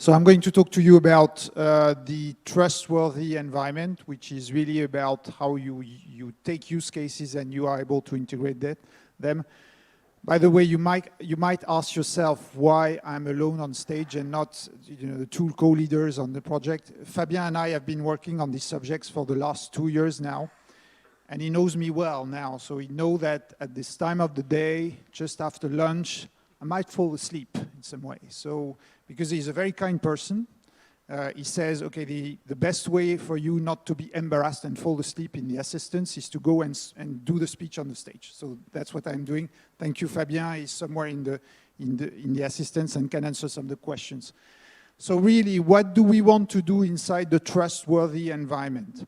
So I'm going to talk to you about the trustworthy environment, which is really about how you take use cases and you are able to integrate them. By the way, you might ask yourself why I'm alone on stage and not the two co-leaders on the project. Fabien and I have been working on these subjects for the last 2 years now, and he knows me well now. So he knows that at this time of the day, just after lunch, I might fall asleep in some way. So, because he's a very kind person, he says, okay, the best way for you not to be embarrassed and fall asleep in the assistance is to go and do the speech on the stage. So that's what I'm doing. Thank you, Fabien. He's somewhere in the assistance and can answer some of the questions. So really, what do we want to do inside the trustworthy environment?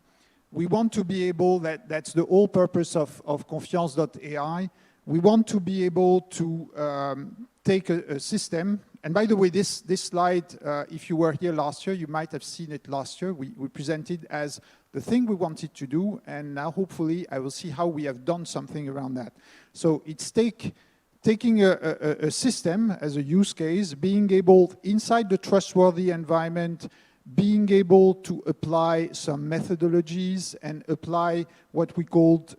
We want to be able, that's the whole purpose of Confiance.ai. We want to be able to take a system, and by the way, this slide, if you were here last year, you might have seen it last year. We presented as the thing we wanted to do, and now hopefully I will see how we have done something around that. So it's taking a system as a use case, being able, inside the trustworthy environment, being able to apply some methodologies and apply what we called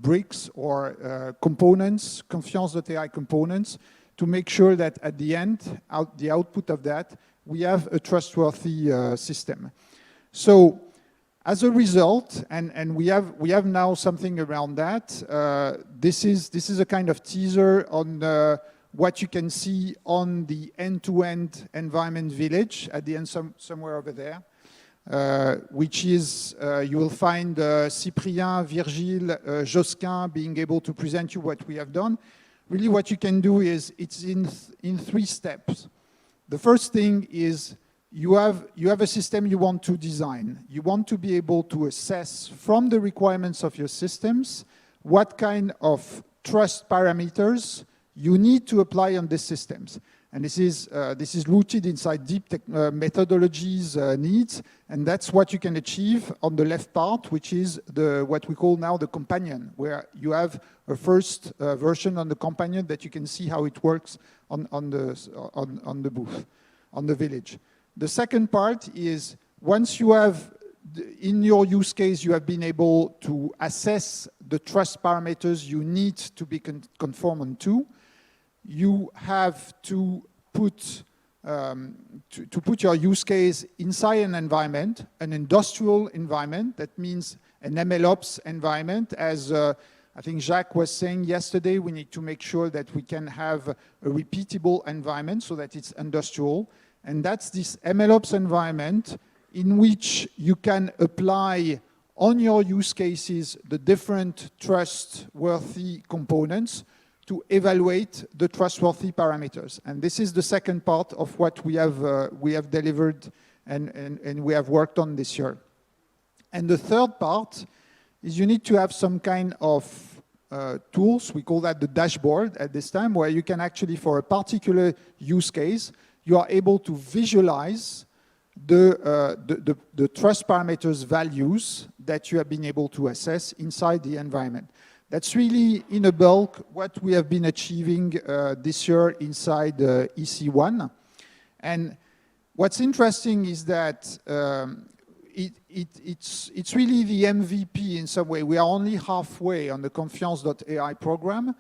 bricks or components, Confiance.ai components, to make sure that at the end, the output of that, we have a trustworthy system. So as a result, and we have now something around that, this is a kind of teaser on what you can see on the end-to-end environment village at the end somewhere over there, which is, you will find Cyprien, Virgile, Josquin being able to present you what we have done. Really what you can do is, it's in 3 steps. The first thing is, you have a system you want to design. You want to be able to assess from the requirements of your systems what kind of trust parameters you need to apply on these systems. And this is rooted inside deep methodologies needs, and that's what you can achieve on the left part, which is what we call now the companion, where you have a first version on the companion that you can see how it works on the booth, on the village. The second part is, once you have, in your use case, you have been able to assess the trust parameters you need to be conformant to, you have to put your use case inside an environment, an industrial environment. That means an MLOps environment. As I think Jacques was saying yesterday, we need to make sure that we can have a repeatable environment so that it's industrial. And that's this MLOps environment in which you can apply on your use cases the different trustworthy components to evaluate the trustworthy parameters. And this is the second part of what we have delivered and we have worked on this year. And the third part is you need to have some kind of tools, we call that the dashboard at this time, where you can actually, for a particular use case, you are able to visualize the trust parameters values that you have been able to assess inside the environment. That's really, in a bulk, what we have been achieving this year inside EC1. And what's interesting is that it's really the MVP in some way. We are only halfway on the Confiance.ai program,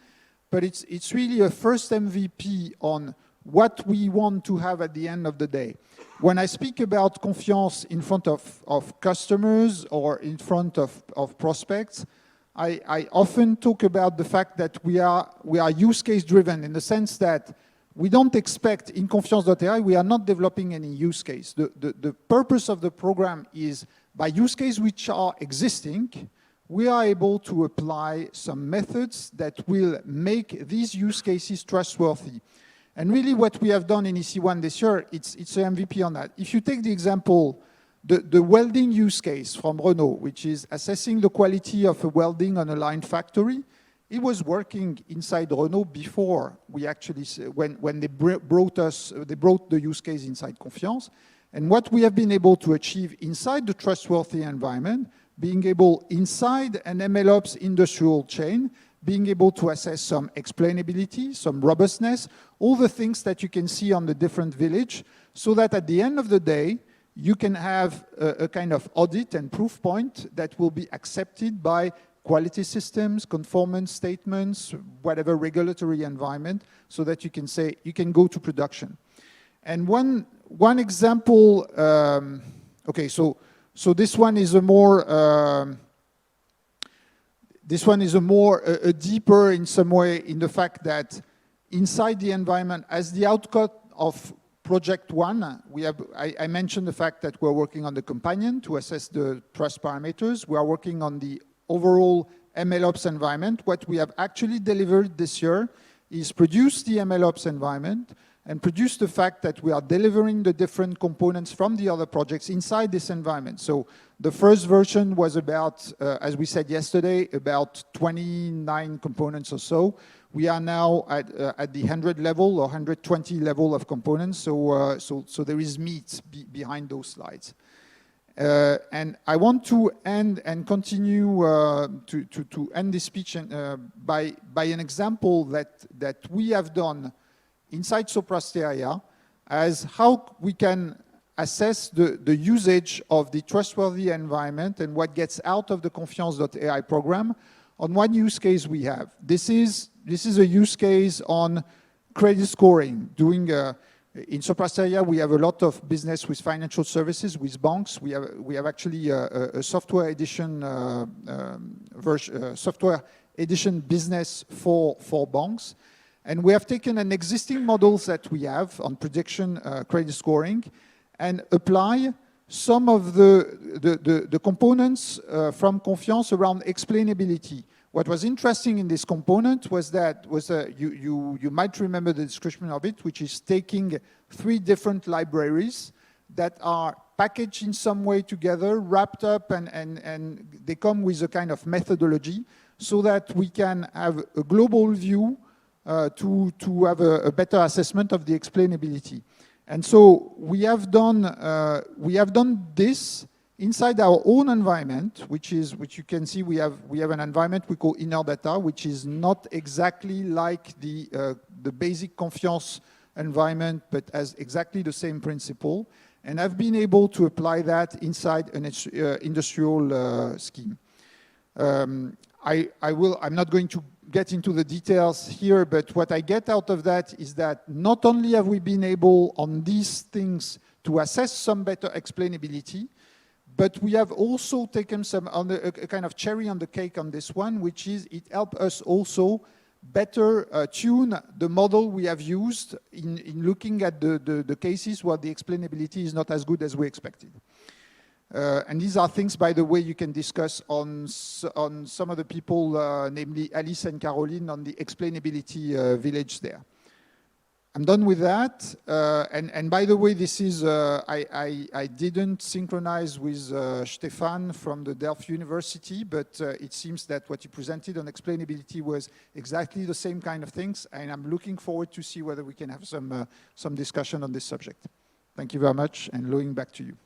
but it's really a first MVP on what we want to have at the end of the day. When I speak about Confiance in front of customers or in front of prospects, I often talk about the fact that we are use case driven, in the sense that we don't expect, in Confiance.ai, we are not developing any use case. The purpose of the program is, by use case which are existing, we are able to apply some methods that will make these use cases trustworthy. And really what we have done in EC1 this year, it's an MVP on that. If you take the example, the welding use case from Renault, which is assessing the quality of a welding on a line factory, it was working inside Renault before we actually, when they brought the use case inside Confiance. And what we have been able to achieve inside the trustworthy environment, being able inside an MLOps industrial chain, being able to assess some explainability, some robustness, all the things that you can see on the different village, so that at the end of the day, you can have a kind of audit and proof point that will be accepted by quality systems, conformance statements, whatever regulatory environment, so that you can say, you can go to production. And one example, okay, so this one is a more, deeper in some way in the fact that inside the environment, as the outcome of Project 1, I mentioned the fact that we're working on the companion to assess the trust parameters. We are working on the overall MLOps environment. What we have actually delivered this year is produce the MLOps environment and produce the fact that we are delivering the different components from the other projects inside this environment. So the first version was about, as we said yesterday, about 29 components or so. We are now at the 100 level or 120 level of components, so there is meat behind those slides. And I want to end and continue to end this speech by an example that we have done inside Sopra Steria as how we can assess the usage of the trustworthy environment and what gets out of the Confiance.ai program on one use case we have. This is a use case on credit scoring. In Sopra Steria, we have a lot of business with financial services, with banks. We have actually a software edition business for banks. And we have taken an existing models that we have on prediction credit scoring and apply some of the components from Confiance around explainability. What was interesting in this component was that you might remember the description of it, which is taking 3 different libraries that are packaged in some way together, wrapped up, and they come with a kind of methodology so that we can have a global view to have a better assessment of the explainability. And so we have done this inside our own environment, which you can see we have an environment we call inner data, which is not exactly like the basic Confiance environment, but has exactly the same principle. And I've been able to apply that inside an industrial scheme. I'm not going to get into the details here, but what I get out of that is that not only have we been able on these things to assess some better explainability, but we have also taken a kind of cherry on the cake on this one, which is it helped us also better tune the model we have used in looking at the cases where the explainability is not as good as we expected. And these are things, by the way, you can discuss on some of the people, namely Alice and Caroline, on the explainability village there. I'm done with that. And by the way, this is, I didn't synchronize with Stefan from the Delft University, but it seems that what he presented on explainability was exactly the same kind of things, and I'm looking forward to see whether we can have some discussion on this subject. Thank you very much, and Loing, back to you.